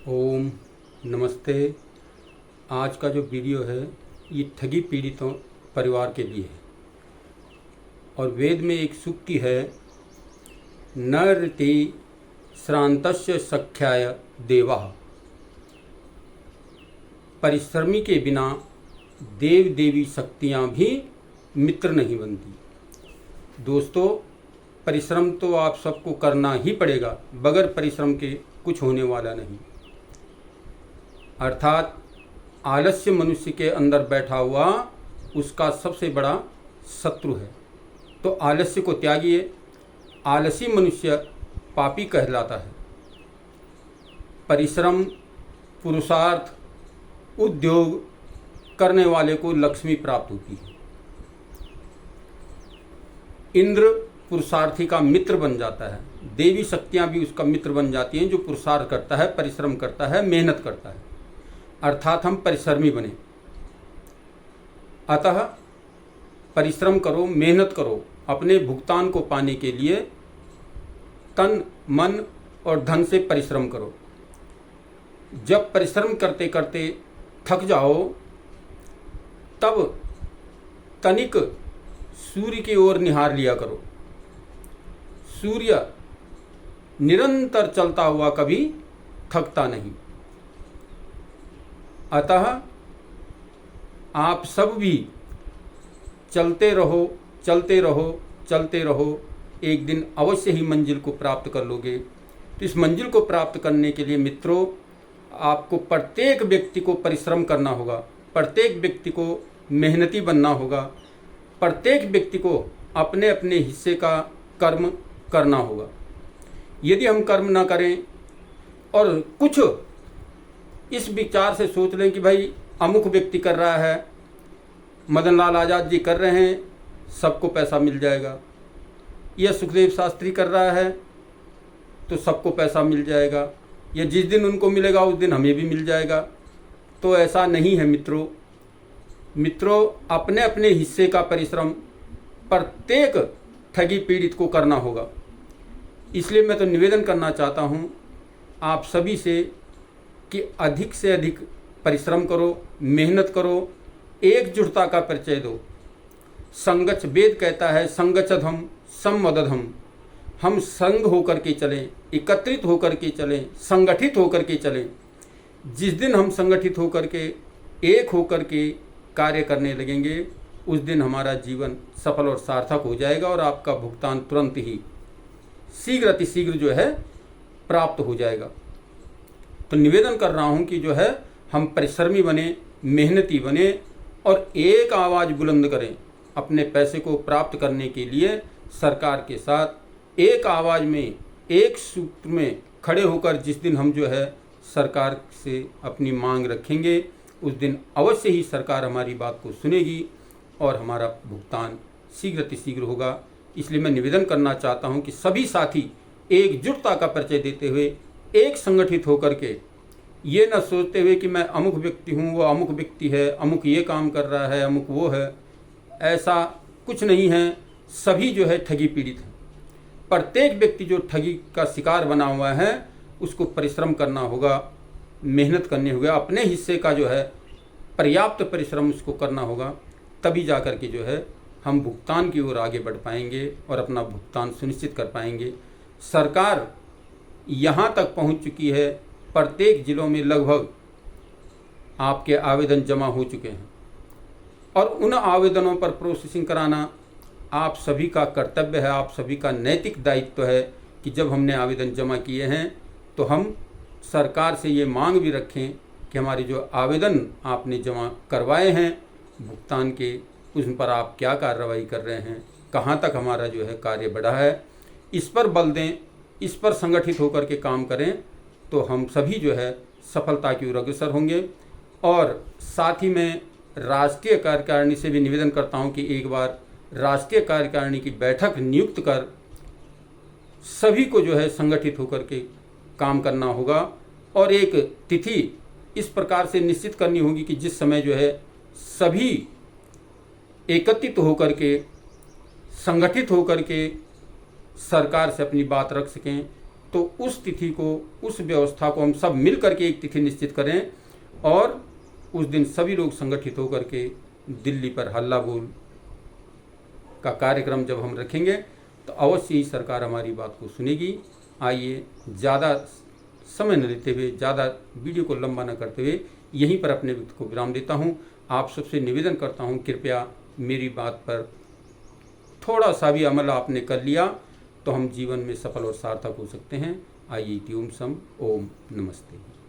ओम नमस्ते। आज का जो वीडियो है ये ठगी पीड़ितों परिवार के लिए है। और वेद में एक सूक्ति है, न ऋति श्रांतस्य सख्याय देवाः। परिश्रमी के बिना देव देवी शक्तियाँ भी मित्र नहीं बनती। दोस्तों, परिश्रम तो आप सबको करना ही पड़ेगा, बगैर परिश्रम के कुछ होने वाला नहीं। अर्थात आलस्य मनुष्य के अंदर बैठा हुआ उसका सबसे बड़ा शत्रु है। तो आलस्य को त्यागिए। आलसी मनुष्य पापी कहलाता है। परिश्रम, पुरुषार्थ, उद्योग करने वाले को लक्ष्मी प्राप्त होती है। इंद्र पुरुषार्थी का मित्र बन जाता है। देवी शक्तियाँ भी उसका मित्र बन जाती हैं, जो पुरुषार्थ करता है, परिश्रम करता है, मेहनत करता है। अर्थात हम परिश्रमी बने। अतः परिश्रम करो, मेहनत करो। अपने भुगतान को पाने के लिए तन, मन और धन से परिश्रम करो। जब परिश्रम करते करते थक जाओ, तब तनिक सूर्य की ओर निहार लिया करो। सूर्य निरंतर चलता हुआ कभी थकता नहीं। अतः आप सब भी चलते रहो, चलते रहो, चलते रहो। एक दिन अवश्य ही मंजिल को प्राप्त कर लोगे। तो इस मंजिल को प्राप्त करने के लिए मित्रों, आपको प्रत्येक व्यक्ति को परिश्रम करना होगा, प्रत्येक व्यक्ति को मेहनती बनना होगा, प्रत्येक व्यक्ति को अपने अपने हिस्से का कर्म करना होगा। यदि हम कर्म ना करें और कुछ इस विचार से सोच लें कि भाई अमुक व्यक्ति कर रहा है, मदन लाल आज़ाद जी कर रहे हैं, सबको पैसा मिल जाएगा, यह सुखदेव शास्त्री कर रहा है तो सबको पैसा मिल जाएगा, या जिस दिन उनको मिलेगा उस दिन हमें भी मिल जाएगा, तो ऐसा नहीं है मित्रों, अपने अपने हिस्से का परिश्रम प्रत्येक ठगी पीड़ित को करना होगा। इसलिए मैं तो निवेदन करना चाहता हूँ आप सभी से कि अधिक से अधिक परिश्रम करो, मेहनत करो, एकजुटता का परिचय दो। संगच्छ, वेद कहता है संगच्छध्वम सम्मदधम। हम संग होकर के चलें, एकत्रित होकर के चलें, संगठित होकर के चलें। जिस दिन हम संगठित होकर के, एक होकर के कार्य करने लगेंगे, उस दिन हमारा जीवन सफल और सार्थक हो जाएगा और आपका भुगतान तुरंत ही शीघ्र अतिशीघ्र जो है प्राप्त हो जाएगा। तो निवेदन कर रहा हूं कि जो है हम परिश्रमी बने, मेहनती बने और एक आवाज़ बुलंद करें। अपने पैसे को प्राप्त करने के लिए सरकार के साथ एक आवाज़ में, एक सूत्र में खड़े होकर जिस दिन हम जो है सरकार से अपनी मांग रखेंगे, उस दिन अवश्य ही सरकार हमारी बात को सुनेगी और हमारा भुगतान शीघ्र अतिशीघ्र होगा। इसलिए मैं निवेदन करना चाहता हूं कि सभी साथी एकजुटता का परिचय देते हुए, एक संगठित होकर के, ये न सोचते हुए कि मैं अमुक व्यक्ति हूँ, वो अमुक व्यक्ति है, अमुक ये काम कर रहा है, अमुक वो है, ऐसा कुछ नहीं है। सभी जो है ठगी पीड़ित हैं। प्रत्येक व्यक्ति जो ठगी का शिकार बना हुआ है, उसको परिश्रम करना होगा, मेहनत करनी होगा, अपने हिस्से का जो है पर्याप्त परिश्रम उसको करना होगा। तभी जा कर के जो है हम भुगतान की ओर आगे बढ़ पाएंगे और अपना भुगतान सुनिश्चित कर पाएंगे। सरकार यहाँ तक पहुँच चुकी है, प्रत्येक जिलों में लगभग आपके आवेदन जमा हो चुके हैं और उन आवेदनों पर प्रोसेसिंग कराना आप सभी का कर्तव्य है, आप सभी का नैतिक दायित्व है कि जब हमने आवेदन जमा किए हैं तो हम सरकार से ये मांग भी रखें कि हमारे जो आवेदन आपने जमा करवाए हैं भुगतान के, उस पर आप क्या कार्रवाई कर रहे हैं, कहाँ तक हमारा जो है कार्य बढ़ा है, इस पर बल दें, इस पर संगठित होकर के काम करें, तो हम सभी जो है सफलता की ओर अग्रसर होंगे। और साथ ही मैं राष्ट्रीय कार्यकारिणी से भी निवेदन करता हूं कि एक बार राष्ट्रीय कार्यकारिणी की बैठक नियुक्त कर सभी को जो है संगठित होकर के काम करना होगा और एक तिथि इस प्रकार से निश्चित करनी होगी कि जिस समय जो है सभी एकत्रित होकर के, संगठित होकर के सरकार से अपनी बात रख सकें, तो उस तिथि को, उस व्यवस्था को हम सब मिल करके एक तिथि निश्चित करें और उस दिन सभी लोग संगठित होकर के दिल्ली पर हल्ला बोल का कार्यक्रम जब हम रखेंगे तो अवश्य ही सरकार हमारी बात को सुनेगी। आइए, ज़्यादा समय न लेते हुए, ज़्यादा वीडियो को लंबा न करते हुए यहीं पर अपने वक्त को विराम देता हूं। आप सबसे निवेदन करता हूं, कृपया मेरी बात पर थोड़ा सा भी अमल आपने कर लिया तो हम जीवन में सफल और सार्थक हो सकते हैं। आइए, ओम सम, ओम नमस्ते।